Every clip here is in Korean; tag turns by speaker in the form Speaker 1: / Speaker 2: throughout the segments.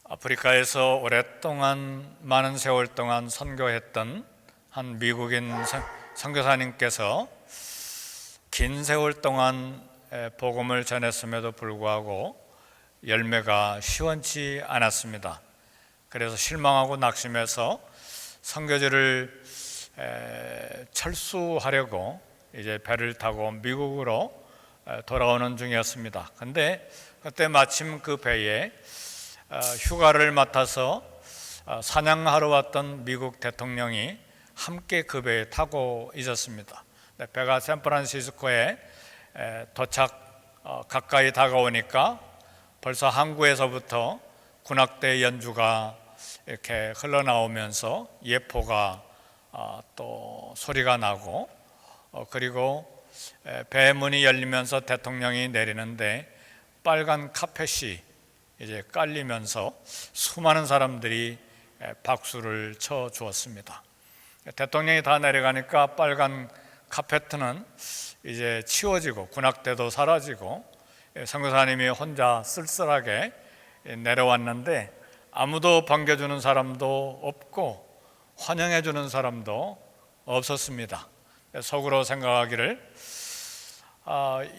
Speaker 1: 아프리카에서 오랫동안 많은 세월 동안 선교했던 한 미국인 선교사님께서 긴 세월 동안 복음을 전했음에도 불구하고 열매가 시원치 않았습니다. 그래서 실망하고 낙심해서 선교지를 철수하려고 이제 배를 타고 미국으로 돌아오는 중이었습니다. 근데 그때 마침 그 배에 휴가를 맡아서 사냥하러 왔던 미국 대통령이 함께 그 배에 타고 있었습니다. 배가 샌프란시스코에 도착 가까이 다가오니까 벌써 항구에서부터 군악대 연주가 이렇게 흘러나오면서 예포가 또 소리가 나고 그리고 배 문이 열리면서 대통령이 내리는데 빨간 카펫이 이제 깔리면서 수많은 사람들이 박수를 쳐 주었습니다. 대통령이 다 내려가니까 빨간 카페트는 이제 치워지고 군악대도 사라지고 선교사님이 혼자 쓸쓸하게 내려왔는데 아무도 반겨주는 사람도 없고 환영해주는 사람도 없었습니다. 속으로 생각하기를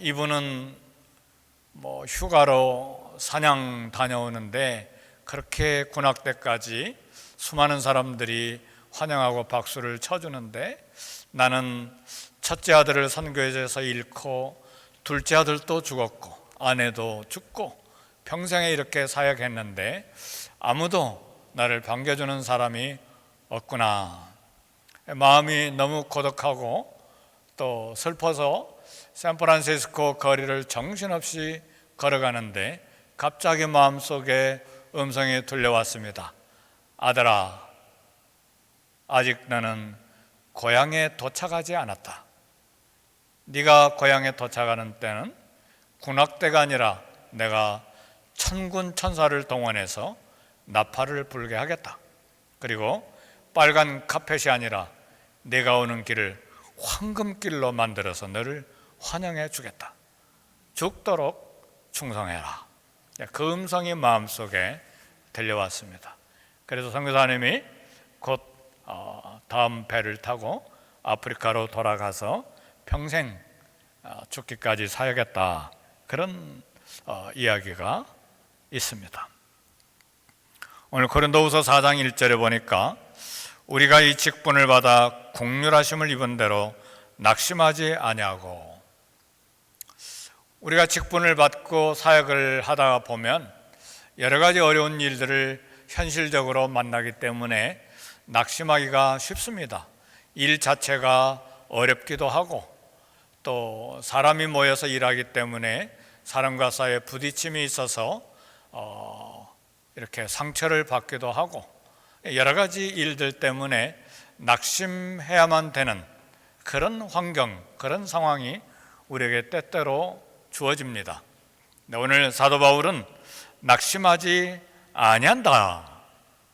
Speaker 1: 이분은 휴가로 사냥 다녀오는데 그렇게 군악대까지 수많은 사람들이 환영하고 박수를 쳐주는데 나는 첫째 아들을 선교지에서 잃고 둘째 아들도 죽었고 아내도 죽고 평생에 이렇게 사역했는데 아무도 나를 반겨주는 사람이 없구나. 마음이 너무 고독하고 또 슬퍼서 샌프란시스코 거리를 정신없이 걸어가는데 갑자기 마음속에 음성이 들려왔습니다. 아들아, 아직 너는 고향에 도착하지 않았다. 네가 고향에 도착하는 때는 군악대가 아니라 내가 천군 천사를 동원해서 나팔을 불게 하겠다. 그리고 빨간 카펫이 아니라 네가 오는 길을 황금길로 만들어서 너를 환영해 주겠다. 죽도록 충성해라. 그 음성이 마음속에 들려왔습니다. 그래서 선교사님이 곧 다음 배를 타고 아프리카로 돌아가서 평생 죽기까지 사역했다. 그런 이야기가 있습니다. 오늘 고린도후서 4장 1절에 보니까 우리가 이 직분을 받아 국률하심을 입은 대로 낙심하지 아니하고, 우리가 직분을 받고 사역을 하다 보면 여러 가지 어려운 일들을 현실적으로 만나기 때문에 낙심하기가 쉽습니다. 일 자체가 어렵기도 하고 또 사람이 모여서 일하기 때문에 사람과 사이에 부딪힘이 있어서 이렇게 상처를 받기도 하고 여러 가지 일들 때문에 낙심해야만 되는 그런 환경, 그런 상황이 우리에게 때때로 주어집니다. 오늘 사도 바울은 낙심하지 아니한다,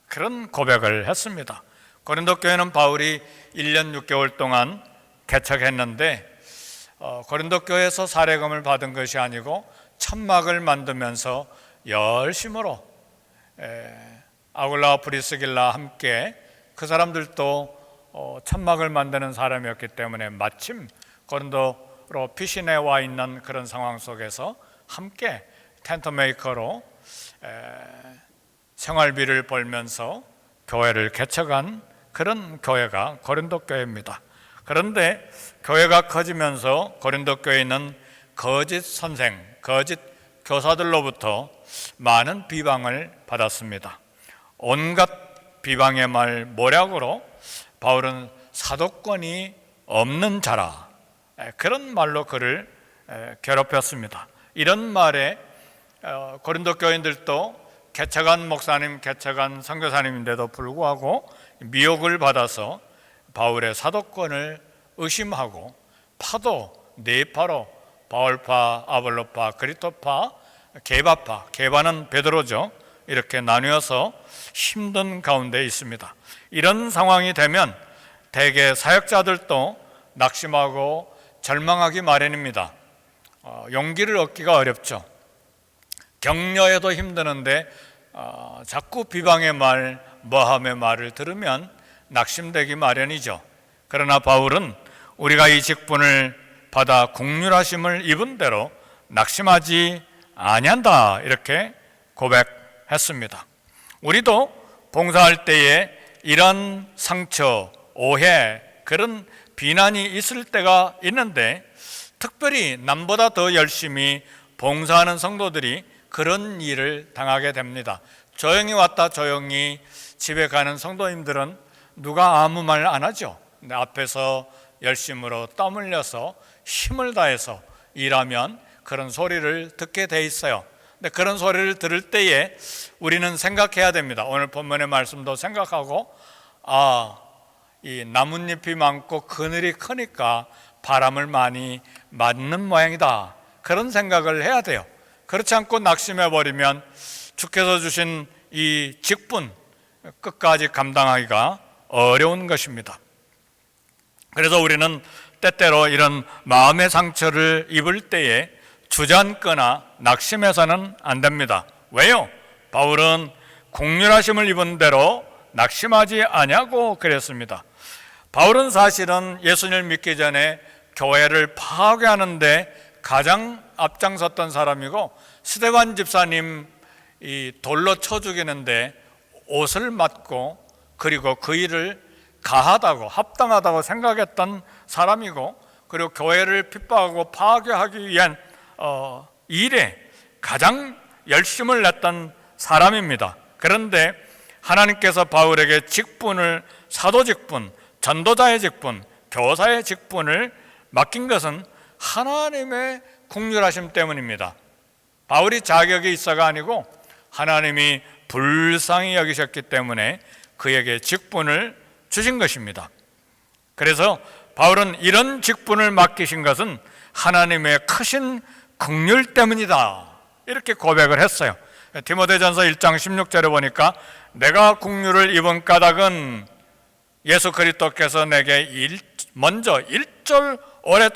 Speaker 1: 그런 고백을 했습니다. 고린도 교회는 바울이 1년 6개월 동안 개척했는데 고린도 교회에서 사례금을 받은 것이 아니고 천막을 만들면서 열심으로 아굴라 프리스길라 함께 그 사람들도 천막을 만드는 사람이었기 때문에 마침 고린도로 피신해 와 있는 그런 상황 속에서 함께 텐트 메이커로 생활비를 벌면서 교회를 개척한 그런 교회가 고린도 교회입니다. 그런데 교회가 커지면서 고린도 교회는 거짓 선생, 거짓 교사들로부터 많은 비방을 받았습니다. 온갖 비방의 말 모략으로 바울은 사도권이 없는 자라, 그런 말로 그를 괴롭혔습니다. 이런 말에 고린도 교인들도 개척한 목사님, 개척한 선교사님인데도 불구하고 미혹을 받아서 바울의 사도권을 의심하고 파도, 네파로 바울파, 아볼로파, 그리토파, 게바파, 게바는 베드로죠. 이렇게 나뉘어서 힘든 가운데 있습니다. 이런 상황이 되면 대개 사역자들도 낙심하고 절망하기 마련입니다. 용기를 얻기가 어렵죠. 격려해도 힘드는데 자꾸 비방의 말, 모함의 말을 들으면 낙심되기 마련이죠. 그러나 바울은 우리가 이 직분을 받아 긍휼하심을 입은 대로 낙심하지 아니한다, 이렇게 고백했습니다. 우리도 봉사할 때에 이런 상처, 오해, 그런 비난이 있을 때가 있는데, 특별히 남보다 더 열심히 봉사하는 성도들이 그런 일을 당하게 됩니다. 조용히 왔다 조용히 집에 가는 성도님들은 누가 아무 말 안 하죠. 근데 앞에서 열심으로 땀 흘려서 힘을 다해서 일하면 그런 소리를 듣게 돼 있어요. 근데 그런 소리를 들을 때에 우리는 생각해야 됩니다. 오늘 본문의 말씀도 생각하고, 이 나뭇잎이 많고 그늘이 크니까 바람을 많이 맞는 모양이다, 그런 생각을 해야 돼요. 그렇지 않고 낙심해 버리면 주께서 주신 이 직분 끝까지 감당하기가 어려운 것입니다. 그래서 우리는 때때로 이런 마음의 상처를 입을 때에 주저앉거나 낙심해서는 안 됩니다. 왜요? 바울은 긍휼하심을 입은 대로 낙심하지 아니하고 그랬습니다. 바울은 사실은 예수님을 믿기 전에 교회를 파괴하는데 가장 앞장섰던 사람이고, 스데반 집사님 이 돌로 쳐 죽이는데 옷을 맞고, 그리고 그 일을 가하다고, 합당하다고 생각했던 사람이고, 그리고 교회를 핍박하고 파괴하기 위한 일에 가장 열심을 냈던 사람입니다. 그런데 하나님께서 바울에게 직분을, 사도 직분, 전도자의 직분, 교사의 직분을 맡긴 것은 하나님의 긍휼하심 때문입니다. 바울이 자격이 있어가 아니고 하나님이 불쌍히 여기셨기 때문에 그에게 직분을 주신 것입니다. 그래서 바울은 이런 직분을 맡기신 것은 하나님의 크신 긍휼 때문이다, 이렇게 고백을 했어요. 디모데전서 1장 16절에 보니까 내가 긍휼을 입은 까닭은 예수 그리스도께서 내게 먼저 일절 오래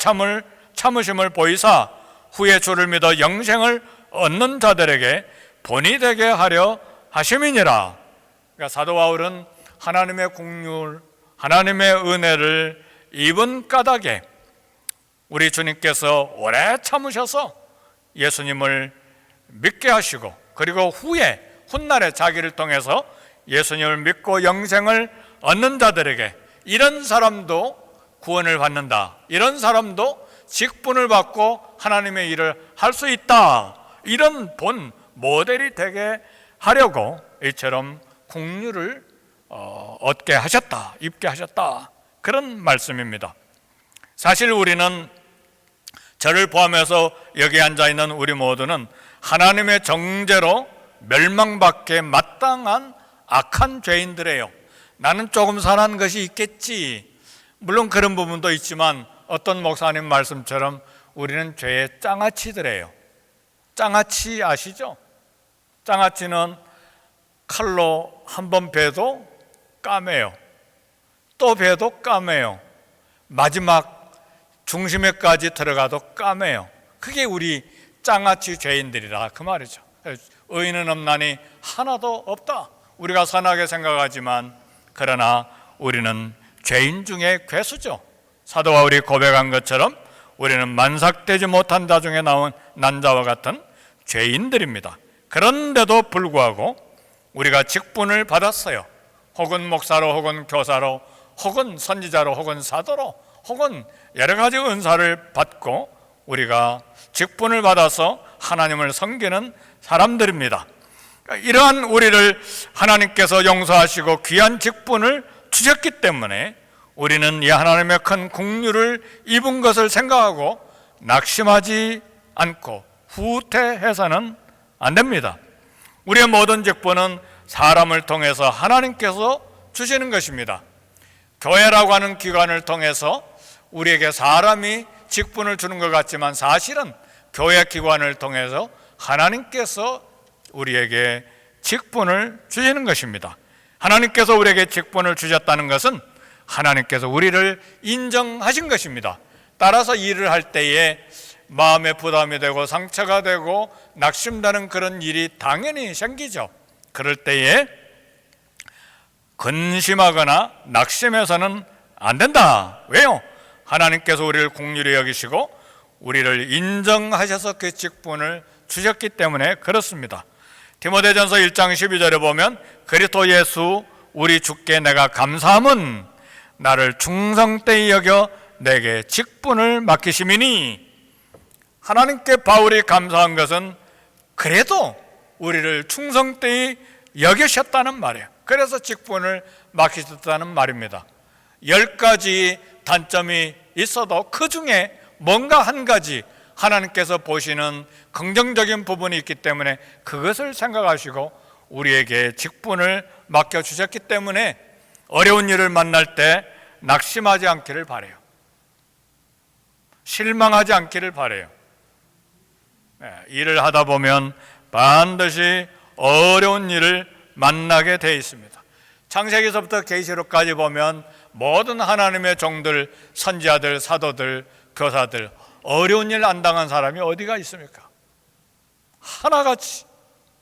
Speaker 1: 참으심을 보이사 후에 주를 믿어 영생을 얻는 자들에게 본이 되게 하려 하심이니라. 그러니까 사도 바울은 하나님의 긍휼, 하나님의 은혜를 입은 까닭에 우리 주님께서 오래 참으셔서 예수님을 믿게 하시고, 그리고 후에 훗날에 자기를 통해서 예수님을 믿고 영생을 얻는 자들에게, 이런 사람도 구원을 받는다, 이런 사람도 직분을 받고 하나님의 일을 할 수 있다, 이런 본 모델이 되게 하려고 이처럼 긍휼을 얻게 하셨다, 입게 하셨다, 그런 말씀입니다. 사실 우리는, 저를 포함해서 여기 앉아있는 우리 모두는 하나님의 정죄로 멸망받게 마땅한 악한 죄인들이에요. 나는 조금 선한 것이 있겠지, 물론 그런 부분도 있지만 어떤 목사님 말씀처럼 우리는 죄의 장아찌들이에요. 장아찌 아시죠? 장아찌는 칼로 한 번 베도 까매요, 또 베도 까매요, 마지막 중심에까지 들어가도 까매요. 그게 우리 장아찌 죄인들이라 그 말이죠. 의인은 없나니 하나도 없다. 우리가 선하게 생각하지만 그러나 우리는 죄인 중에 괴수죠. 사도 바울이 고백한 것처럼 우리는 만삭되지 못한 자 중에 나온 난자와 같은 죄인들입니다. 그런데도 불구하고 우리가 직분을 받았어요. 혹은 목사로, 혹은 교사로, 혹은 선지자로, 혹은 사도로, 혹은 여러 가지 은사를 받고 우리가 직분을 받아서 하나님을 섬기는 사람들입니다. 이러한 우리를 하나님께서 용서하시고 귀한 직분을 주셨기 때문에 우리는 이 하나님의 큰 긍휼을 입은 것을 생각하고 낙심하지 않고 후퇴해서는 안 됩니다. 우리의 모든 직분은 사람을 통해서 하나님께서 주시는 것입니다. 교회라고 하는 기관을 통해서 우리에게 사람이 직분을 주는 것 같지만 사실은 교회 기관을 통해서 하나님께서 우리에게 직분을 주시는 것입니다. 하나님께서 우리에게 직분을 주셨다는 것은 하나님께서 우리를 인정하신 것입니다. 따라서 일을 할 때에 마음에 부담이 되고 상처가 되고 낙심되는 그런 일이 당연히 생기죠. 그럴 때에 근심하거나 낙심해서는 안 된다. 왜요? 하나님께서 우리를 긍휼히 여기시고 우리를 인정하셔서 그 직분을 주셨기 때문에 그렇습니다. 디모데전서 1장 12절에 보면 그리스도 예수 우리 주께 내가 감사함은 나를 충성되이 여겨 내게 직분을 맡기심이니, 하나님께 바울이 감사한 것은 그래도 우리를 충성되이 여기셨다는 말이에요. 그래서 직분을 맡기셨다는 말입니다. 10가지 단점이 있어도 그 중에 뭔가 한 가지 하나님께서 보시는 긍정적인 부분이 있기 때문에 그것을 생각하시고 우리에게 직분을 맡겨주셨기 때문에 어려운 일을 만날 때 낙심하지 않기를 바라요. 실망하지 않기를 바라요. 일을 하다 보면 반드시 어려운 일을 만나게 되어 있습니다. 창세기서부터 계시록까지 보면 모든 하나님의 종들, 선지자들, 사도들, 교사들 어려운 일 안 당한 사람이 어디가 있습니까? 하나같이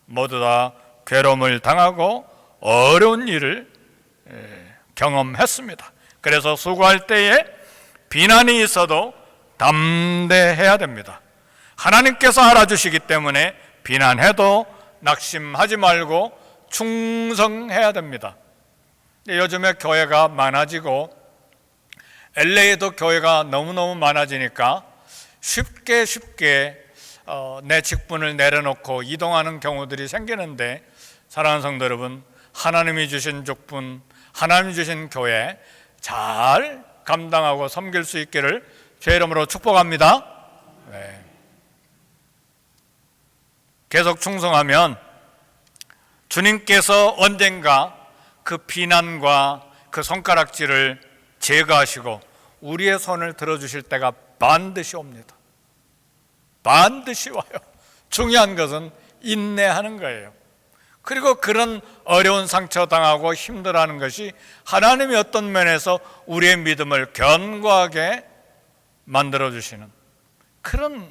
Speaker 1: 모두 다 괴로움을 당하고 어려운 일을 경험했습니다. 그래서 수고할 때에 비난이 있어도 담대해야 됩니다. 하나님께서 알아주시기 때문에 비난해도 낙심하지 말고 충성해야 됩니다. 요즘에 교회가 많아지고 LA에도 교회가 너무너무 많아지니까 쉽게 내 직분을 내려놓고 이동하는 경우들이 생기는데, 사랑하는 성도 여러분, 하나님이 주신 직분, 하나님이 주신 교회 잘 감당하고 섬길 수 있기를 제 이름으로 축복합니다. 네. 계속 충성하면 주님께서 언젠가 그 비난과 그 손가락질을 제거하시고 우리의 손을 들어주실 때가 반드시 옵니다. 반드시 와요. 중요한 것은 인내하는 거예요. 그리고 그런 어려운 상처당하고 힘들어하는 것이 하나님이 어떤 면에서 우리의 믿음을 견고하게 만들어주시는 그런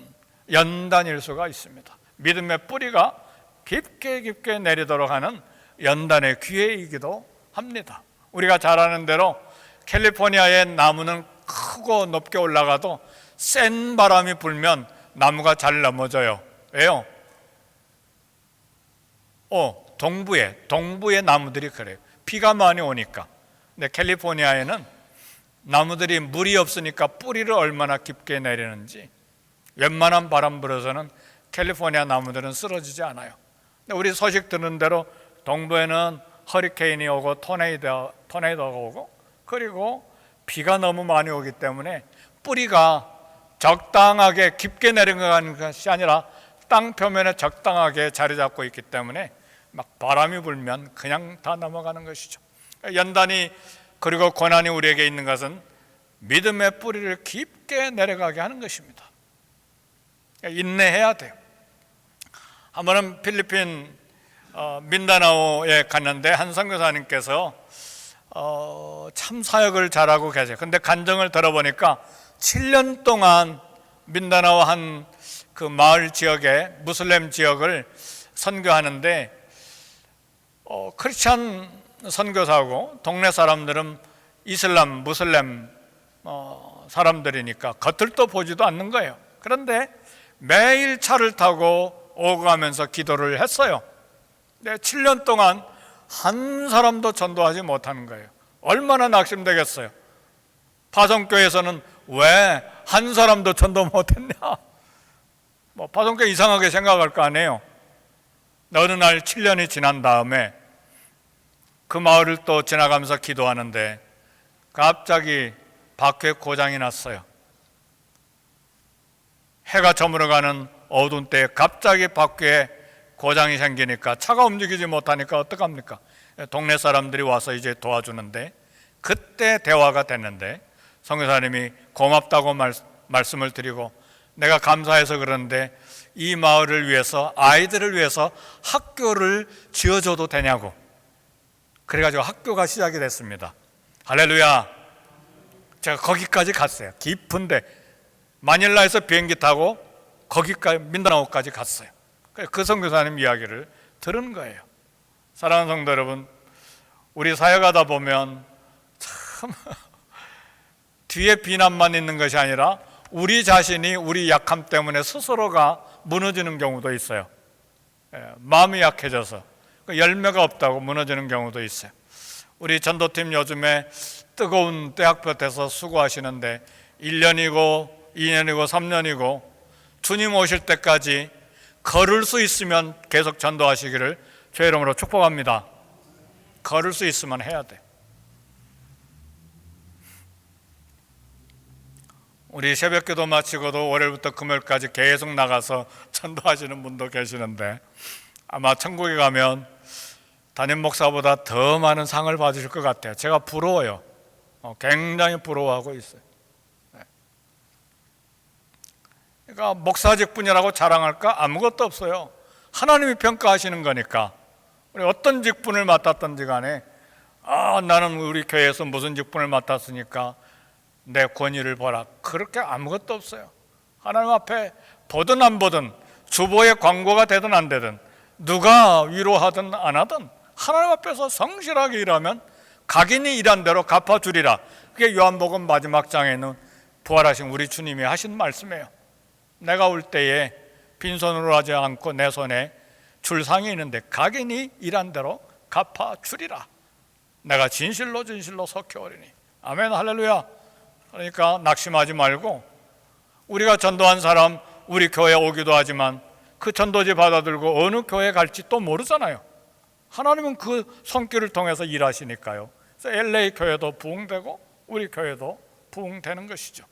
Speaker 1: 연단일 수가 있습니다. 믿음의 뿌리가 깊게 내리도록 하는 연단의 기회이기도 합니다. 우리가 잘 아는 대로 캘리포니아의 나무는 크고 높게 올라가도 센 바람이 불면 나무가 잘 넘어져요. 왜요? 동부의 나무들이 그래요. 비가 많이 오니까. 근데 캘리포니아에는 나무들이 물이 없으니까 뿌리를 얼마나 깊게 내리는지 웬만한 바람 불어서는 캘리포니아 나무들은 쓰러지지 않아요. 근데 우리 소식 듣는 대로 동부에는 허리케인이 오고 토네이도가 오고, 그리고 비가 너무 많이 오기 때문에 뿌리가 적당하게 깊게 내려가는 것이 아니라 땅 표면에 적당하게 자리 잡고 있기 때문에 막 바람이 불면 그냥 다 넘어가는 것이죠. 연단이 그리고 고난이 우리에게 있는 것은 믿음의 뿌리를 깊게 내려가게 하는 것입니다. 인내해야 돼요. 한 번은 필리핀 민다나오에 갔는데 한 선교사님께서 참 사역을 잘하고 계세요. 근데 간증을 들어보니까 7년 동안 민다나오 한 그 마을 지역에 무슬림 지역을 선교하는데 크리스찬 선교사고 동네 사람들은 이슬람, 무슬림 사람들이니까 겉을도 보지도 않는 거예요. 그런데 매일 차를 타고 오고 가면서 기도를 했어요. 근데 7년 동안 한 사람도 전도하지 못하는 거예요. 얼마나 낙심되겠어요. 파송교에서는 왜 한 사람도 전도 못했냐? 파송교 이상하게 생각할 거 아니에요. 어느 날 7년이 지난 다음에 그 마을을 또 지나가면서 기도하는데 갑자기 밖에 고장이 났어요. 해가 저물어가는 어두운 때에 갑자기 밖에 고장이 생기니까 차가 움직이지 못하니까 어떡합니까? 동네 사람들이 와서 이제 도와주는데, 그때 대화가 됐는데 선교사님이 고맙다고 말씀을 드리고, 내가 감사해서 그러는데 이 마을을 위해서, 아이들을 위해서 학교를 지어줘도 되냐고. 그래가지고 학교가 시작이 됐습니다. 할렐루야. 제가 거기까지 갔어요. 깊은데 마닐라에서 비행기 타고 거기까지 민다나오까지 갔어요. 그 선교사님 이야기를 들은 거예요. 사랑하는 성도 여러분, 우리 사역하다 보면 참 뒤에 비난만 있는 것이 아니라 우리 자신이 우리 약함 때문에 스스로가 무너지는 경우도 있어요. 마음이 약해져서 열매가 없다고 무너지는 경우도 있어요. 우리 전도팀 요즘에 뜨거운 대학볕에서 수고하시는데 1년이고 2년이고 3년이고 주님 오실 때까지 걸을 수 있으면 계속 전도하시기를 주의 이름으로 축복합니다. 걸을 수 있으면 해야 돼. 우리 새벽기도 마치고도 월요일부터 금요일까지 계속 나가서 전도하시는 분도 계시는데 아마 천국에 가면 담임 목사보다 더 많은 상을 받으실 것 같아요. 제가 부러워요. 굉장히 부러워하고 있어요. 그러니까 목사직분이라고 자랑할까? 아무것도 없어요. 하나님이 평가하시는 거니까. 우리 어떤 직분을 맡았든지 간에 나는 우리 교회에서 무슨 직분을 맡았으니까 내 권위를 보라. 그렇게 아무것도 없어요. 하나님 앞에 보든 안 보든 주보의 광고가 되든 안 되든 누가 위로하든 안 하든 하나님 앞에서 성실하게 일하면 각인이 일한 대로 갚아주리라. 그게 요한복음 마지막 장에 있는 부활하신 우리 주님이 하신 말씀이에요. 내가 올 때에 빈손으로 하지 않고 내 손에 줄상이 있는데 각인이 일한 대로 갚아주리라. 내가 진실로 속해오리니. 아멘 할렐루야. 그러니까 낙심하지 말고 우리가 전도한 사람 우리 교회에 오기도 하지만 그 전도지 받아들고 어느 교회에 갈지 또 모르잖아요. 하나님은 그 손길을 통해서 일하시니까요. 그래서 LA 교회도 부흥되고 우리 교회도 부흥되는 것이죠.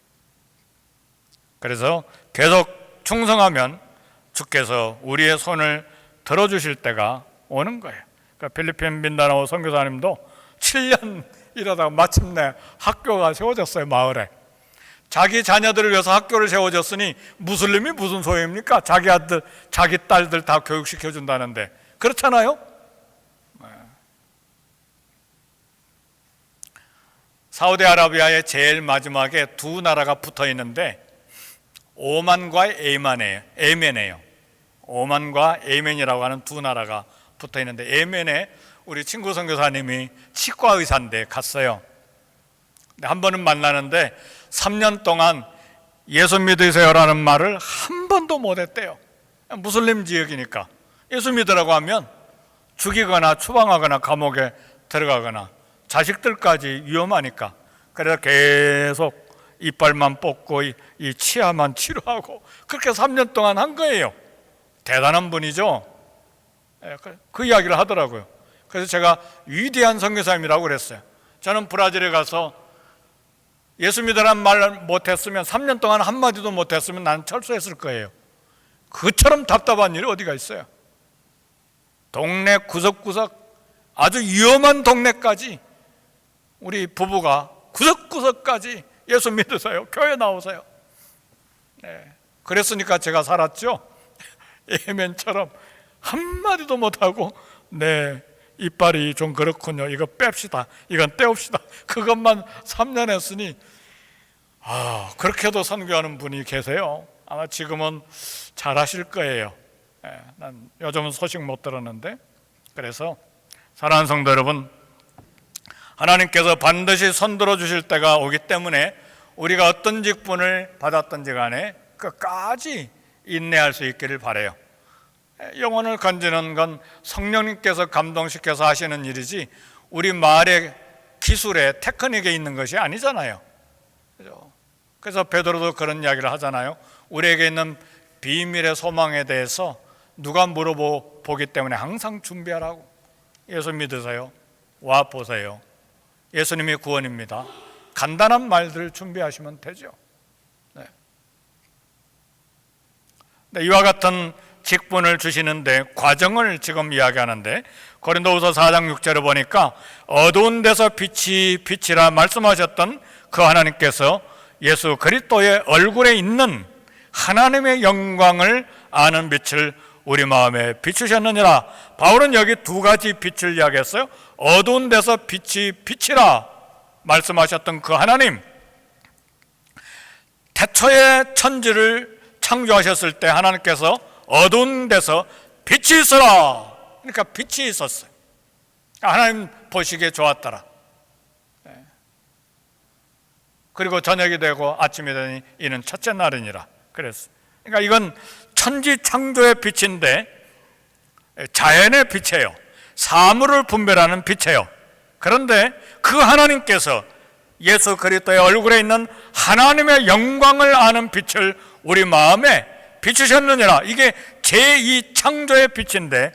Speaker 1: 그래서 계속 충성하면 주께서 우리의 손을 들어주실 때가 오는 거예요. 그러니까 필리핀 민다나오 선교사님도 7년 일하다가 마침내 학교가 세워졌어요. 마을에. 자기 자녀들을 위해서 학교를 세워줬으니 무슬림이 무슨 소용입니까? 자기 아들, 자기 딸들 다 교육시켜준다는데. 그렇잖아요? 사우디아라비아의 제일 마지막에 두 나라가 붙어 있는데 오만과 예멘이에요. 오만과 예멘이라고 하는 두 나라가 붙어 있는데 예멘에 우리 친구 선교사님이 치과 의사인데 갔어요. 한 번은 만나는데 3년 동안 예수 믿으세요라는 말을 한 번도 못했대요. 무슬림 지역이니까 예수 믿으라고 하면 죽이거나 추방하거나 감옥에 들어가거나 자식들까지 위험하니까. 그래서 계속 이빨만 뽑고 이 치아만 치료하고 그렇게 3년 동안 한 거예요. 대단한 분이죠. 그 이야기를 하더라고요. 그래서 제가 위대한 선교사님이라고 그랬어요. 저는 브라질에 가서 예수 믿으라는 말 못했으면 3년 동안 한마디도 못했으면 나는 철수했을 거예요. 그처럼 답답한 일이 어디가 있어요. 동네 구석구석 아주 위험한 동네까지 우리 부부가 구석구석까지 예수 믿으세요. 교회 나오세요. 그랬으니까 제가 살았죠. 예멘처럼 한마디도 못하고 이빨이 좀 그렇군요. 이거 뺍시다. 이건 떼웁시다. 그것만 3년 했으니 그렇게도 선교하는 분이 계세요. 아마 지금은 잘하실 거예요. 난 요즘은 소식 못 들었는데. 그래서 사랑하는 성도 여러분, 하나님께서 반드시 손들어 주실 때가 오기 때문에 우리가 어떤 직분을 받았든지 간에 끝까지 인내할 수 있기를 바라요. 영혼을 건지는 건 성령님께서 감동시켜서 하시는 일이지 우리 말의 기술에 테크닉에 있는 것이 아니잖아요. 그래서 베드로도 그런 이야기를 하잖아요. 우리에게 있는 비밀의 소망에 대해서 누가 물어보기 때문에 항상 준비하라고. 예수 믿으세요. 와 보세요. 예수님이 구원입니다. 간단한 말들을 준비하시면 되죠. 이와 같은 직분을 주시는데 과정을 지금 이야기하는데 고린도후서 4장 6절을 보니까 어두운 데서 빛이라 말씀하셨던 그 하나님께서 예수 그리스도의 얼굴에 있는 하나님의 영광을 아는 빛을 우리 마음에 비추셨느니라. 바울은 여기 두 가지 빛을 이야기했어요. 어두운 데서 빛이라 말씀하셨던 그 하나님, 태초에 천지를 창조하셨을 때 하나님께서 어두운 데서 빛이 있어라. 그러니까 빛이 있었어요. 하나님 보시기에 좋았더라. 그리고 저녁이 되고 아침이 되니 이는 첫째 날이니라 그랬어. 그러니까 이건 천지 창조의 빛인데 자연의 빛이에요. 사물을 분별하는 빛이에요. 그런데 그 하나님께서 예수 그리스도의 얼굴에 있는 하나님의 영광을 아는 빛을 우리 마음에 비추셨느니라. 이게 제2 창조의 빛인데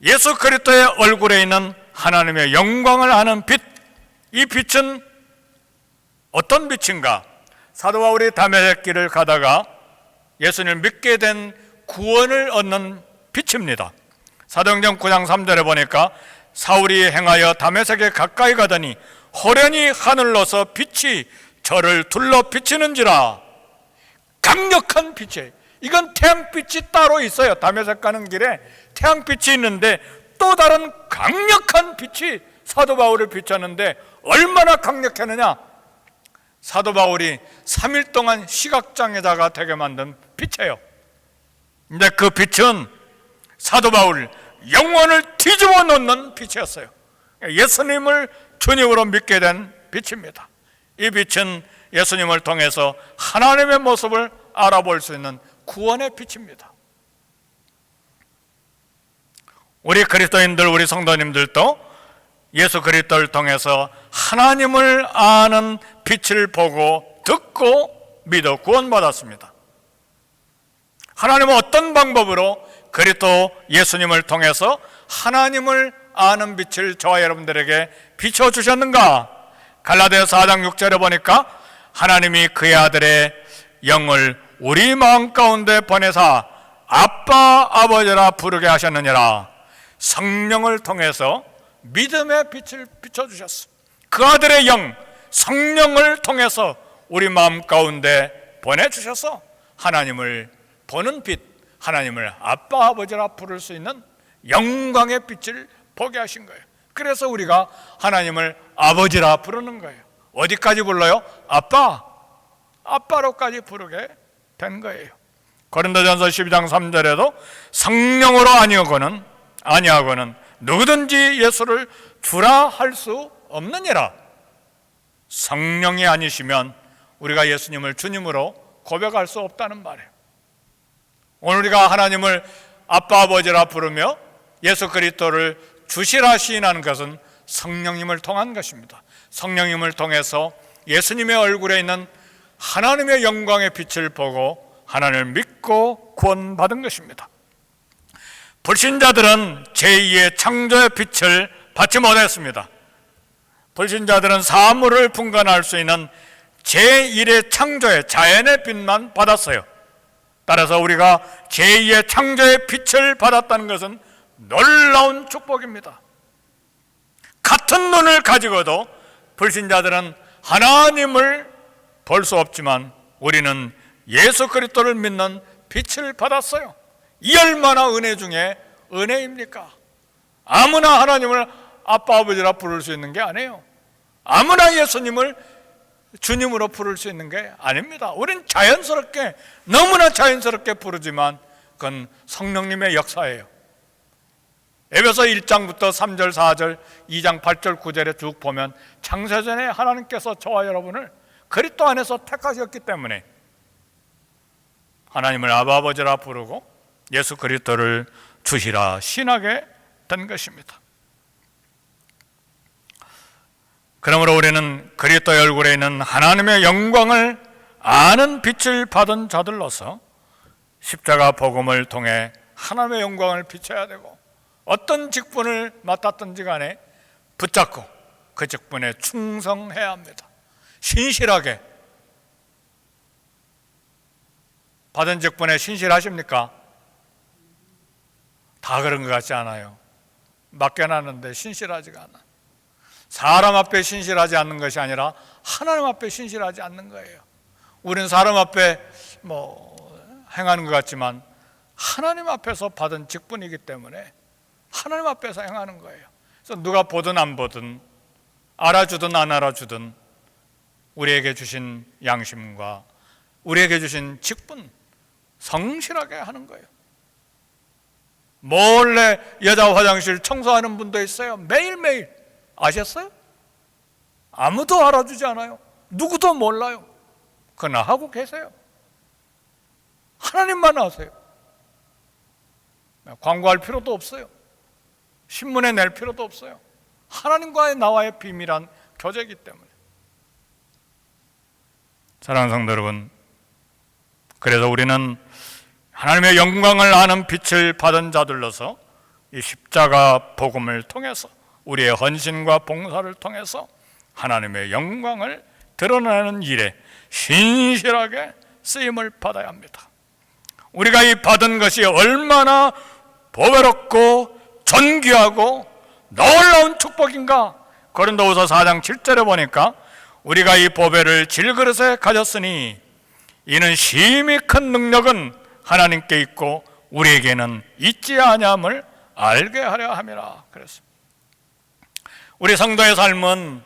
Speaker 1: 예수 그리스도의 얼굴에 있는 하나님의 영광을 아는 빛, 이 빛은 어떤 빛인가? 사도 바울이 다메섹 길을 가다가 예수님을 믿게 된 구원을 얻는 빛입니다. 사도행전 9장 3절에 보니까 사울이 행하여 다메섹에 가까이 가더니 호련히 하늘로서 빛이 저를 둘러 비치는지라. 강력한 빛이에요. 이건 태양빛이 따로 있어요. 다메섹 가는 길에 태양빛이 있는데 또 다른 강력한 빛이 사도 바울을 비쳤는데 얼마나 강력했느냐? 사도 바울이 3일 동안 시각장애자가 되게 만든 빛이에요. 근데 그 빛은 사도 바울 영혼을 뒤집어 놓는 빛이었어요. 예수님을 주님으로 믿게 된 빛입니다. 이 빛은 예수님을 통해서 하나님의 모습을 알아볼 수 있는 구원의 빛입니다. 우리 그리스도인들, 우리 성도님들도 예수 그리스도를 통해서 하나님을 아는 빛을 보고 듣고 믿어 구원받았습니다. 하나님은 어떤 방법으로 그리스도 예수님을 통해서 하나님을 아는 빛을 저와 여러분들에게 비춰주셨는가? 갈라디아서 4장 6절에 보니까 하나님이 그의 아들의 영을 우리 마음 가운데 보내사 아빠 아버지라 부르게 하셨느니라. 성령을 통해서 믿음의 빛을 비춰주셨어. 그 아들의 영 성령을 통해서 우리 마음 가운데 보내주셔서 하나님을 보는 빛, 하나님을 아빠 아버지라 부를 수 있는 영광의 빛을 보게 하신 거예요. 그래서 우리가 하나님을 아버지라 부르는 거예요. 어디까지 불러요? 아빠, 아빠로까지 부르게 된 거예요. 고린도전서 12장 3절에도 성령으로 아니하고는 누구든지 예수를 주라 할 수 없느니라. 성령이 아니시면 우리가 예수님을 주님으로 고백할 수 없다는 말이에요. 오늘 우리가 하나님을 아빠 아버지라 부르며 예수 그리스도를 주시라 시인하는 것은 성령님을 통한 것입니다. 성령님을 통해서 예수님의 얼굴에 있는 하나님의 영광의 빛을 보고 하나님을 믿고 구원받은 것입니다. 불신자들은 제2의 창조의 빛을 받지 못했습니다. 불신자들은 사물을 분간할 수 있는 제1의 창조의 자연의 빛만 받았어요. 따라서 우리가 제2의 창조의 빛을 받았다는 것은 놀라운 축복입니다. 같은 눈을 가지고도 불신자들은 하나님을 볼 수 없지만 우리는 예수 그리스도를 믿는 빛을 받았어요. 이 얼마나 은혜 중에 은혜입니까? 아무나 하나님을 아빠 아버지라 부를 수 있는 게 아니에요. 아무나 예수님을 주님으로 부를 수 있는 게 아닙니다. 우린 자연스럽게, 너무나 자연스럽게 부르지만 그건 성령님의 역사예요. 에베소 1장부터 3절, 4절, 2장 8절, 9절에 쭉 보면 창세전에 하나님께서 저와 여러분을 그리스도 안에서 택하셨기 때문에 하나님을 아버지라 부르고 예수 그리스도를 주시라 신하게 된 것입니다. 그러므로 우리는 그리스도의 얼굴에 있는 하나님의 영광을 아는 빛을 받은 자들로서 십자가 복음을 통해 하나님의 영광을 비춰야 되고 어떤 직분을 맡았든지 간에 붙잡고 그 직분에 충성해야 합니다. 신실하게. 받은 직분에 신실하십니까? 다 그런 것 같지 않아요. 맡겨놨는데 신실하지가 않아. 사람 앞에 신실하지 않는 것이 아니라 하나님 앞에 신실하지 않는 거예요. 우리는 사람 앞에 행하는 것 같지만 하나님 앞에서 받은 직분이기 때문에 하나님 앞에서 행하는 거예요. 그래서 누가 보든 안 보든 알아주든 안 알아주든 우리에게 주신 양심과 우리에게 주신 직분 성실하게 하는 거예요. 몰래 여자 화장실 청소하는 분도 있어요. 매일매일. 아셨어요? 아무도 알아주지 않아요. 누구도 몰라요. 그러나 하고 계세요. 하나님만 아세요. 광고할 필요도 없어요. 신문에 낼 필요도 없어요. 하나님과의 나와의 비밀한 교제이기 때문에. 사랑하는 성도 여러분, 그래서 우리는 하나님의 영광을 아는 빛을 받은 자들로서 이 십자가 복음을 통해서 우리의 헌신과 봉사를 통해서 하나님의 영광을 드러내는 일에 신실하게 쓰임을 받아야 합니다. 우리가 이 받은 것이 얼마나 보배롭고 존귀하고 놀라운 축복인가. 고린도후서 4장 7절에 보니까 우리가 이 보배를 질그릇에 가졌으니 이는 심히 큰 능력은 하나님께 있고 우리에게는 있지 아니함을 알게 하려 함이라. 그랬습니다. 우리 성도의 삶은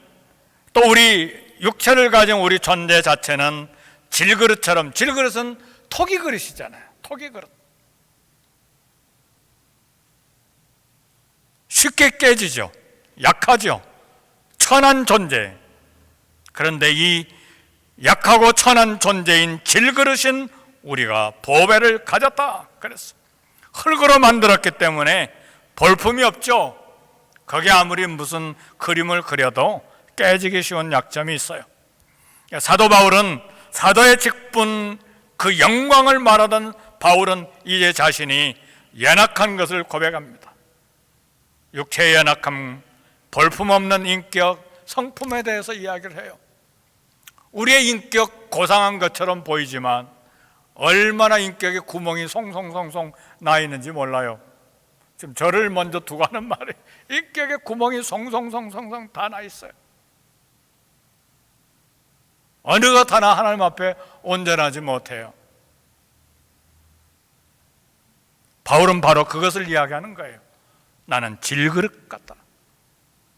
Speaker 1: 또 우리 육체를 가진 우리 존재 자체는 질그릇처럼, 질그릇은 토기 그릇이잖아요. 토기 그릇. 쉽게 깨지죠. 약하죠. 천한 존재. 그런데 이 약하고 천한 존재인 질그릇인 우리가 보배를 가졌다 그랬어. 흙으로 만들었기 때문에 볼품이 없죠. 거기에 아무리 무슨 그림을 그려도 깨지기 쉬운 약점이 있어요. 사도 바울은 사도의 직분 그 영광을 말하던 바울은 이제 자신이 연약한 것을 고백합니다. 육체의 연약함, 볼품없는 인격, 성품에 대해서 이야기를 해요. 우리의 인격 고상한 것처럼 보이지만 얼마나 인격에 구멍이 송송송송 나 있는지 몰라요. 지금 저를 먼저 두고 하는 말이 인격에 구멍이 송송송송송 다 나 있어요. 어느 것 하나 하나님 앞에 온전하지 못해요. 바울은 바로 그것을 이야기하는 거예요. 나는 질그릇 같다.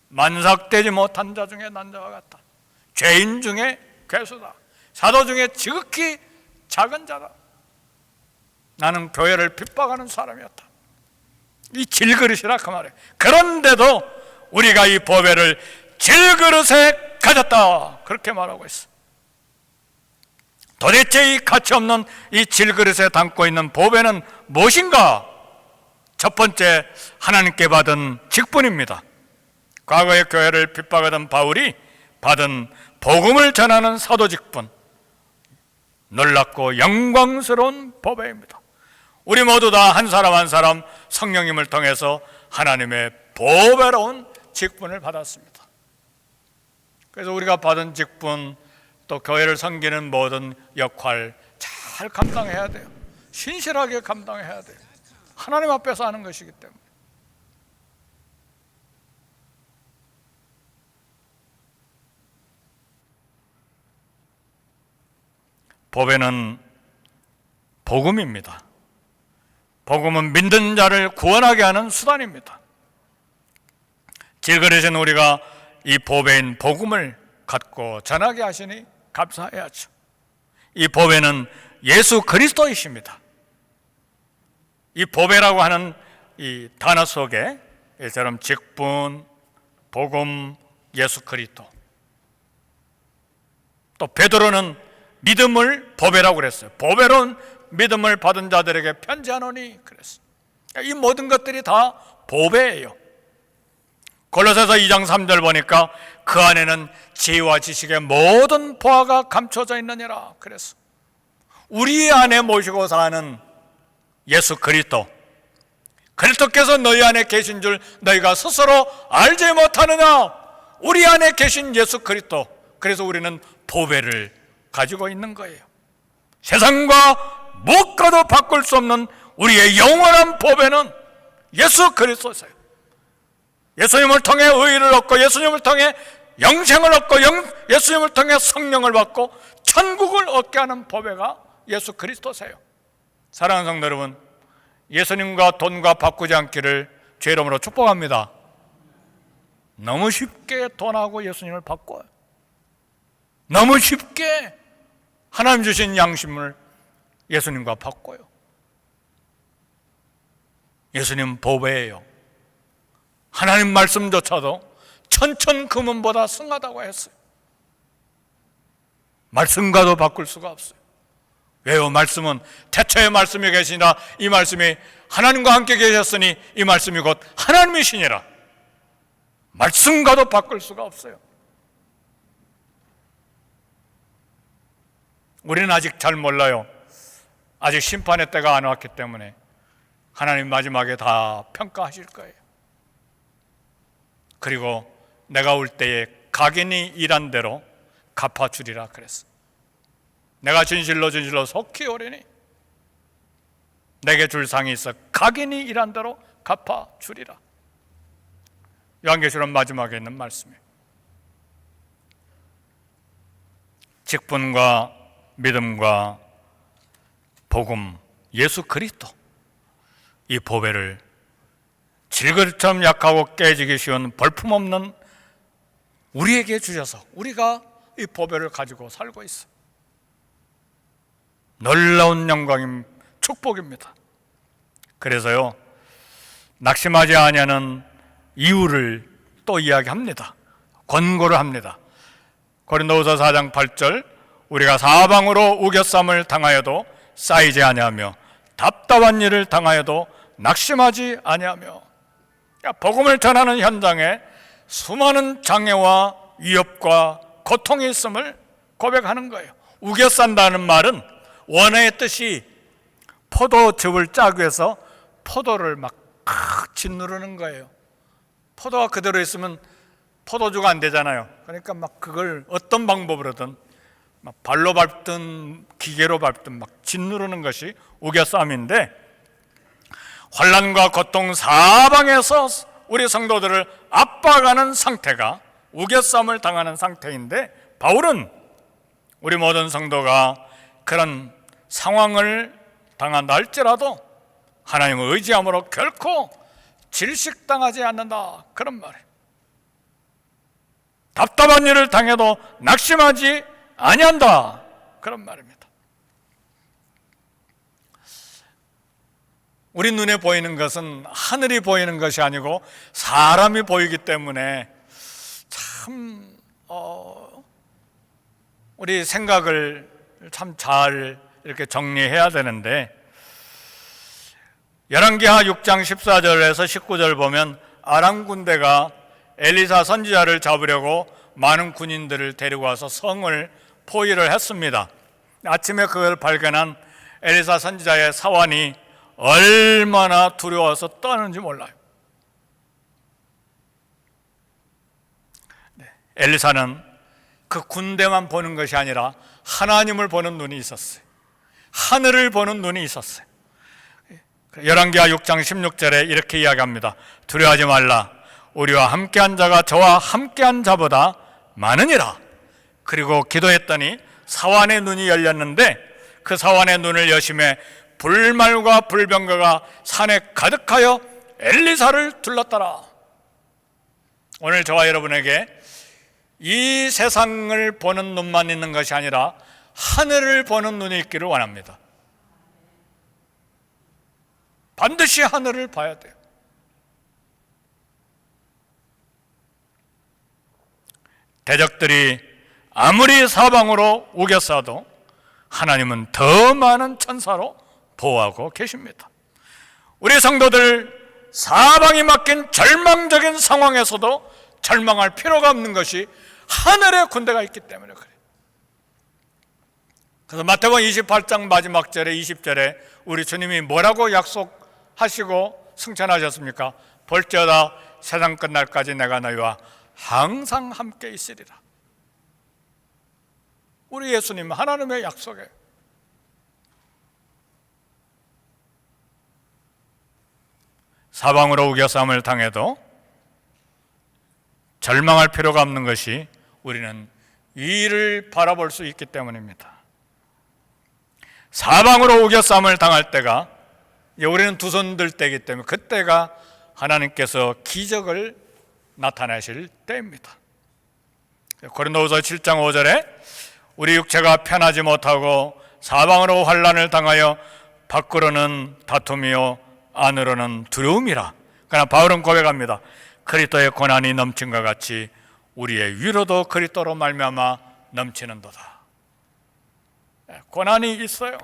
Speaker 1: 만삭되지 못한 자 중에 난 자와 같다. 죄인 중에 괴수다. 사도 중에 지극히 작은 자다. 나는 교회를 핍박하는 사람이었다. 이 질그릇이라 그 말이에요. 그런데도 우리가 이 보배를 질그릇에 가졌다 그렇게 말하고 있어. 도대체 이 가치 없는 이 질그릇에 담고 있는 보배는 무엇인가? 첫 번째, 하나님께 받은 직분입니다. 과거의 교회를 핍박하던 바울이 받은 복음을 전하는 사도 직분, 놀랍고 영광스러운 보배입니다. 우리 모두 다 한 사람 한 사람 성령님을 통해서 하나님의 보배로운 직분을 받았습니다. 그래서 우리가 받은 직분, 또 교회를 섬기는 모든 역할 잘 감당해야 돼요. 신실하게 감당해야 돼요. 하나님 앞에서 하는 것이기 때문에. 보배는 복음입니다. 복음은 믿는 자를 구원하게 하는 수단입니다. 질그릇은 우리가 이 보배인 복음을 갖고 전하게 하시니 감사해야죠. 이 보배는 예수 그리스도이십니다. 이 보배라고 하는 이 단어 속에 이처럼 직분, 복음, 예수 그리스도. 또 베드로는 믿음을 보배라고 그랬어요. 보배로운 믿음을 받은 자들에게 편지하노니 그랬어요. 이 모든 것들이 다 보배예요. 골로새서 2장 3절 보니까 그 안에는 지혜와 지식의 모든 보화가 감춰져 있느니라 그랬어. 우리 안에 모시고 사는 예수 그리스도, 그리스도께서 너희 안에 계신 줄 너희가 스스로 알지 못하느냐. 우리 안에 계신 예수 그리스도, 그래서 우리는 보배를 가지고 있는 거예요. 세상과 무엇과도 바꿀 수 없는 우리의 영원한 보배는 예수 그리스도세요. 예수님을 통해 의의를 얻고 예수님을 통해 영생을 얻고 예수님을 통해 성령을 받고 천국을 얻게 하는 보배가 예수 그리스도세요. 사랑하는 성도 여러분, 예수님과 돈과 바꾸지 않기를 제 이름으로 축복합니다. 너무 쉽게 돈하고 예수님을 바꿔요. 너무 쉽게 하나님 주신 양심을 예수님과 바꿔요. 예수님 보배예요. 하나님 말씀조차도 천천금은보다 승하다고 했어요. 말씀과도 바꿀 수가 없어요. 왜요? 말씀은 태초의 말씀이 계시니라. 이 말씀이 하나님과 함께 계셨으니 이 말씀이 곧 하나님이시니라. 말씀과도 바꿀 수가 없어요. 우리는 아직 잘 몰라요. 아직 심판의 때가 안 왔기 때문에 하나님 마지막에 다 평가하실 거예요. 그리고 내가 올 때에 각인이 일한 대로 갚아주리라 그랬어. 내가 진실로 속히 오리니 내게 줄 상이 있어 각인이 일한 대로 갚아주리라. 요한계시록 마지막에 있는 말씀이에요. 직분과 믿음과 복음, 예수 그리스도, 이 보배를 질그릇처럼 약하고 깨지기 쉬운 볼품없는 우리에게 주셔서 우리가 이 보배를 가지고 살고 있어요. 놀라운 영광임, 축복입니다. 그래서요, 낙심하지 아니하는 이유를 또 이야기합니다. 권고를 합니다. 고린도후서 4장 8절, 우리가 사방으로 우겨쌈을 당하여도 쌓이지 아니하며 답답한 일을 당하여도 낙심하지 아니하며. 복음을 전하는 현장에 수많은 장애와 위협과 고통이 있음을 고백하는 거예요. 우겨싼다는 말은 원어의 뜻이 포도즙을 짜기 위해서 포도를 막 짓누르는 거예요. 포도가 그대로 있으면 포도주가 안 되잖아요. 그러니까 막 그걸 어떤 방법으로든 막 발로 밟든 기계로 밟든 막 짓누르는 것이 우겨쌈인데, 환난과 고통 사방에서 우리 성도들을 압박하는 상태가 우겨쌈을 당하는 상태인데, 바울은 우리 모든 성도가 그런 상황을 당한다 할지라도 하나님을 의지함으로 결코 질식당하지 않는다, 그런 말이에요. 답답한 일을 당해도 낙심하지 아니한다, 그런 말입니다. 우리 눈에 보이는 것은 하늘이 보이는 것이 아니고 사람이 보이기 때문에 참 우리 생각을 참 잘 이렇게 정리해야 되는데, 열왕기하 6장 14절에서 19절 보면 아람 군대가 엘리사 선지자를 잡으려고 많은 군인들을 데리고 와서 성을 포위를 했습니다. 아침에 그걸 발견한 엘리사 선지자의 사환이 얼마나 두려워서 떠는지 몰라요. 엘리사는 그 군대만 보는 것이 아니라 하나님을 보는 눈이 있었어요. 하늘을 보는 눈이 있었어요. 열왕기하 6장 16절에 이렇게 이야기합니다. 두려워하지 말라. 우리와 함께한 자가 저와 함께한 자보다 많으니라. 그리고 기도했더니 사환의 눈이 열렸는데 그 사환의 눈을 여심해 불말과 불병거가 산에 가득하여 엘리사를 둘렀더라. 오늘 저와 여러분에게 이 세상을 보는 눈만 있는 것이 아니라 하늘을 보는 눈이 있기를 원합니다. 반드시 하늘을 봐야 돼요. 대적들이 아무리 사방으로 우겨싸도 하나님은 더 많은 천사로 보호하고 계십니다. 우리 성도들 사방이 막힌 절망적인 상황에서도 절망할 필요가 없는 것이 하늘의 군대가 있기 때문에 그래요. 그래서 마태복음 28장 마지막 절에 20절에 우리 주님이 뭐라고 약속하시고 승천하셨습니까? 볼지어다 세상 끝날까지 내가 너희와 항상 함께 있으리라. 우리 예수님 하나님의 약속이에요. 사방으로 우겨싸움을 당해도 절망할 필요가 없는 것이 우리는 위를 바라볼 수 있기 때문입니다. 사방으로 우겨싸움을 당할 때가 우리는 두 손 들 때이기 때문에 그때가 하나님께서 기적을 나타내실 때입니다. 고린도후서 7장 5절에 우리 육체가 편하지 못하고 사방으로 환난을 당하여 밖으로는 다툼이요 안으로는 두려움이라. 그러나 바울은 고백합니다. 그리스도의 고난이 넘친 것 같이 우리의 위로도 그리스도로 말미암아 넘치는도다. 고난이 있어요.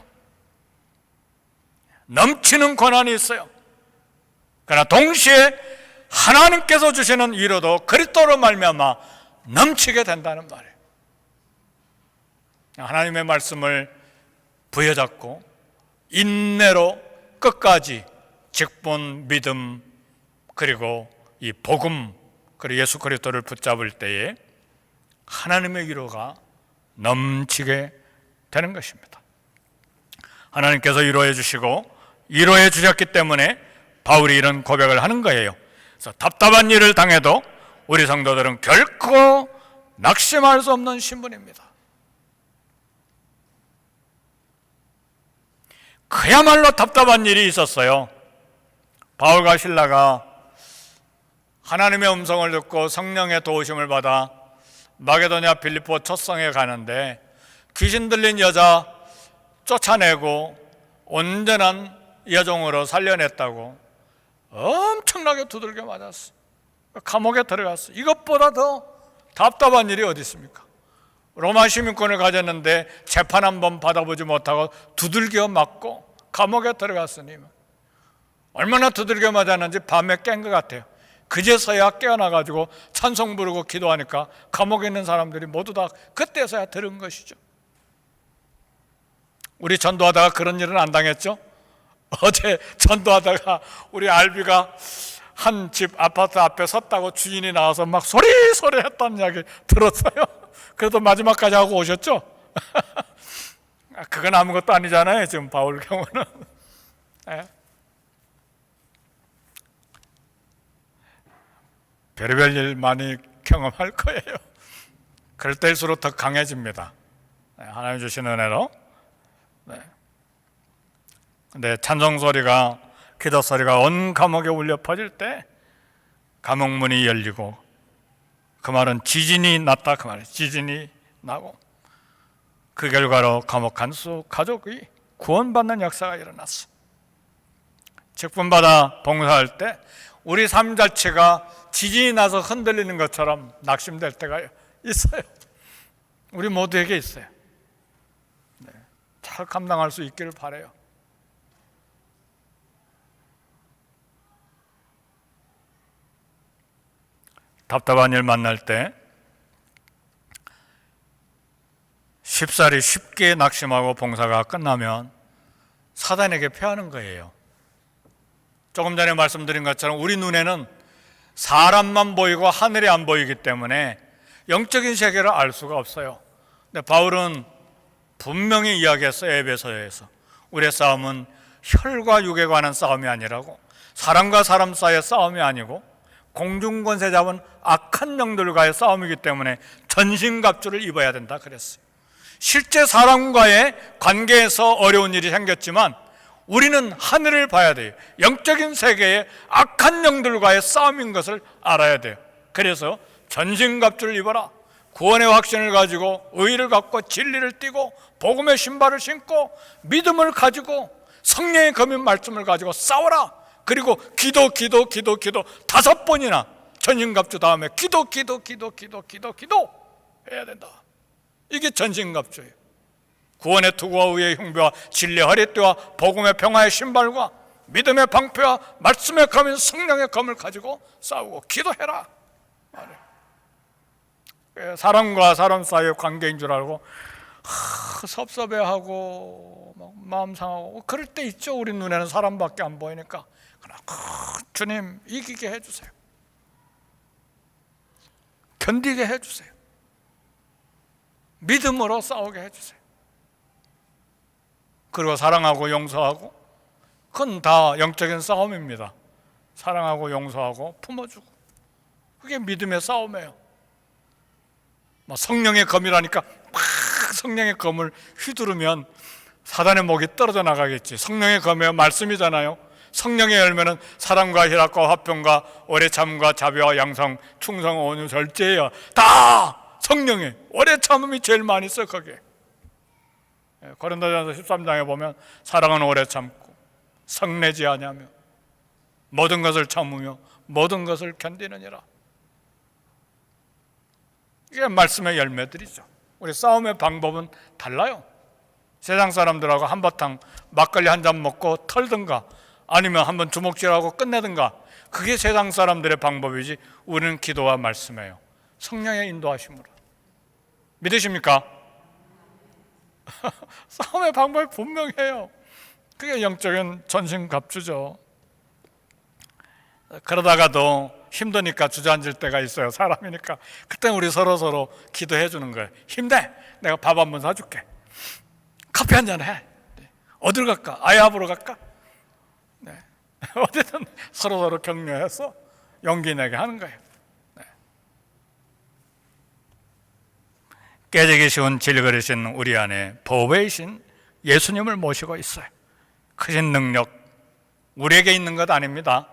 Speaker 1: 넘치는 고난이 있어요. 그러나 동시에 하나님께서 주시는 위로도 그리스도로 말미암아 넘치게 된다는 말이에요. 하나님의 말씀을 부여잡고 인내로 끝까지 직분, 믿음, 그리고 이 복음, 그리고 예수 그리스도를 붙잡을 때에 하나님의 위로가 넘치게 되는 것입니다. 하나님께서 위로해 주시고 위로해 주셨기 때문에 바울이 이런 고백을 하는 거예요. 그래서 답답한 일을 당해도 우리 성도들은 결코 낙심할 수 없는 신분입니다. 그야말로 답답한 일이 있었어요. 바울과 실라가 하나님의 음성을 듣고 성령의 도우심을 받아 마게도냐 빌립보 첫 성에 가는데 귀신 들린 여자 쫓아내고 온전한 여종으로 살려냈다고 엄청나게 두들겨 맞았어. 감옥에 들어갔어. 이것보다 더 답답한 일이 어디 있습니까? 로마 시민권을 가졌는데 재판 한번 받아보지 못하고 두들겨 맞고 감옥에 들어갔으니 얼마나 두들겨 맞았는지 밤에 깬 것 같아요. 그제서야 깨어나가지고 찬송 부르고 기도하니까 감옥에 있는 사람들이 모두 다 그때서야 들은 것이죠. 우리 전도하다가 그런 일은 안 당했죠? 어제 전도하다가 우리 알비가 한 집 아파트 앞에 섰다고 주인이 나와서 막 소리소리 했다는 이야기 들었어요. 그래도 마지막까지 하고 오셨죠? 그건 아무것도 아니잖아요. 지금 바울 경우는. 별의별 일 많이 경험할 거예요. 그럴 때일수록 더 강해집니다. 하나님 주신 은혜로. 근데 찬송 소리가, 기도 소리가 온 감옥에 울려 퍼질 때 감옥 문이 열리고, 그 말은 지진이 났다 그 말이에요. 지진이 나고 그 결과로 감옥 간수 가족이 구원받는 역사가 일어났어. 직분받아 봉사할 때 우리 삶 자체가 지진이 나서 흔들리는 것처럼 낙심될 때가 있어요. 우리 모두에게 있어요. 잘 감당할 수 있기를 바라요. 답답한 일 만날 때 쉽사리 쉽게 낙심하고 봉사가 끝나면 사단에게 패하는 거예요. 조금 전에 말씀드린 것처럼 우리 눈에는 사람만 보이고 하늘이 안 보이기 때문에 영적인 세계를 알 수가 없어요. 근데 바울은 분명히 이야기했어요. 에베소서에서 우리의 싸움은 혈과 육에 관한 싸움이 아니라고, 사람과 사람 사이의 싸움이 아니고 공중권세 잡은 악한 영들과의 싸움이기 때문에 전신갑주를 입어야 된다 그랬어요. 실제 사람과의 관계에서 어려운 일이 생겼지만 우리는 하늘을 봐야 돼요. 영적인 세계의 악한 영들과의 싸움인 것을 알아야 돼요. 그래서 전신갑주를 입어라. 구원의 확신을 가지고 의를 갖고 진리를 띠고 복음의 신발을 신고 믿음을 가지고 성령의 검인 말씀을 가지고 싸워라. 그리고 기도 5번이나 전신갑주 다음에 기도 해야 된다. 이게 전신갑주예요. 구원의 투구와 의의 흉배와 진리의 허리띠와 복음의 평화의 신발과 믿음의 방패와 말씀의 검인 성령의 검을 가지고 싸우고 기도해라. 사람과 사람 사이의 관계인 줄 알고 섭섭해하고 마음 상하고 그럴 때 있죠. 우리 눈에는 사람밖에 안 보이니까. 그러나 주님 이기게 해주세요. 견디게 해주세요. 믿음으로 싸우게 해주세요. 그리고 사랑하고 용서하고, 그건 다 영적인 싸움입니다. 사랑하고 용서하고 품어주고, 그게 믿음의 싸움이에요. 성령의 검이라니까 막 성령의 검을 휘두르면 사단의 목이 떨어져 나가겠지. 성령의 검이 말씀이잖아요. 성령의 열매는 사랑과 희락과 화평과 오래 참음과 자비와 양성, 충성, 온유, 절제예요. 다 성령의 오래 참음이 제일 많이 써. 거기에 고린도전서 13장에 보면 사랑은 오래 참고 성내지 아니하며 모든 것을 참으며 모든 것을 견디느니라. 이게 말씀의 열매들이죠. 우리 싸움의 방법은 달라요. 세상 사람들하고 한바탕 막걸리 한 잔 먹고 털든가 아니면 한번 주먹질하고 끝내든가, 그게 세상 사람들의 방법이지 우리는 기도와 말씀이에요. 성령의 인도하심으로. 믿으십니까? 싸움의 방법이 분명해요. 그게 영적인 전신갑주죠. 그러다가도 힘드니까 주저앉을 때가 있어요. 사람이니까. 그때 우리 서로 기도해 주는 거예요. 힘내! 내가 밥 한 번 사줄게. 커피 한 잔 해. 어디로 갈까? 아이합으로 갈까? 네. 어디든 서로 격려해서 용기 내게 하는 거예요. 네. 깨지기 쉬운 질그릇인 우리 안에 보배이신 예수님을 모시고 있어요. 크신 능력, 우리에게 있는 것 아닙니다.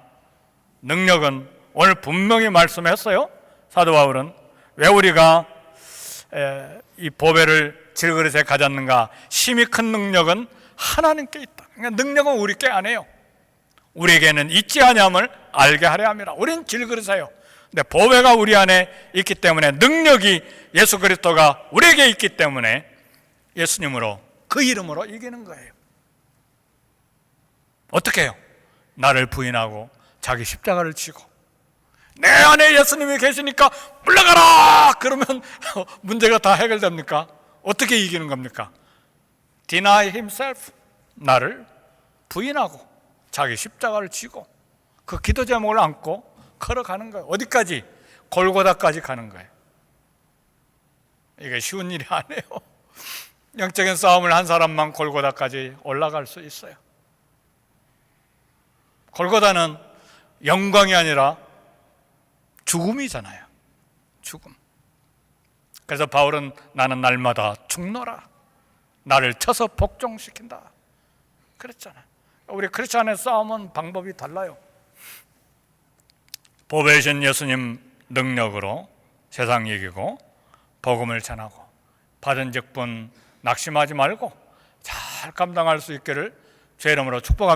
Speaker 1: 능력은 오늘 분명히 말씀했어요. 사도 바울은 왜 우리가 이 보배를 질그릇에 가졌는가? 심히 큰 능력은 하나님께 있다. 그러니까 능력은 우리께 아니에요. 우리에게는 있지 아니함을 알게 하려 함이라. 우리는 질그릇이에요. 근데 보배가 우리 안에 있기 때문에, 능력이 예수 그리스도가 우리에게 있기 때문에 예수님으로, 그 이름으로 이기는 거예요. 어떻게 해요? 나를 부인하고 자기 십자가를 지고, 내 안에 예수님이 계시니까 물러가라! 그러면 문제가 다 해결됩니까? 어떻게 이기는 겁니까? Deny himself, 나를 부인하고 자기 십자가를 지고 그 기도 제목을 안고 걸어가는 거예요. 어디까지? 골고다까지 가는 거예요. 이게 쉬운 일이 아니에요. 영적인 싸움을 한 사람만 골고다까지 올라갈 수 있어요. 골고다는 영광이 아니라 죽음이잖아요. 죽음. 그래서 바울은 나는 날마다 죽노라, 나를 쳐서 복종시킨다 그랬잖아요. 우리 크리스찬의 싸움은 방법이 달라요. 보배이신 예수님 능력으로 세상 이기고 복음을 전하고 받은 직분 낙심하지 말고 잘 감당할 수 있기를 주의 이름으로 축복합니다.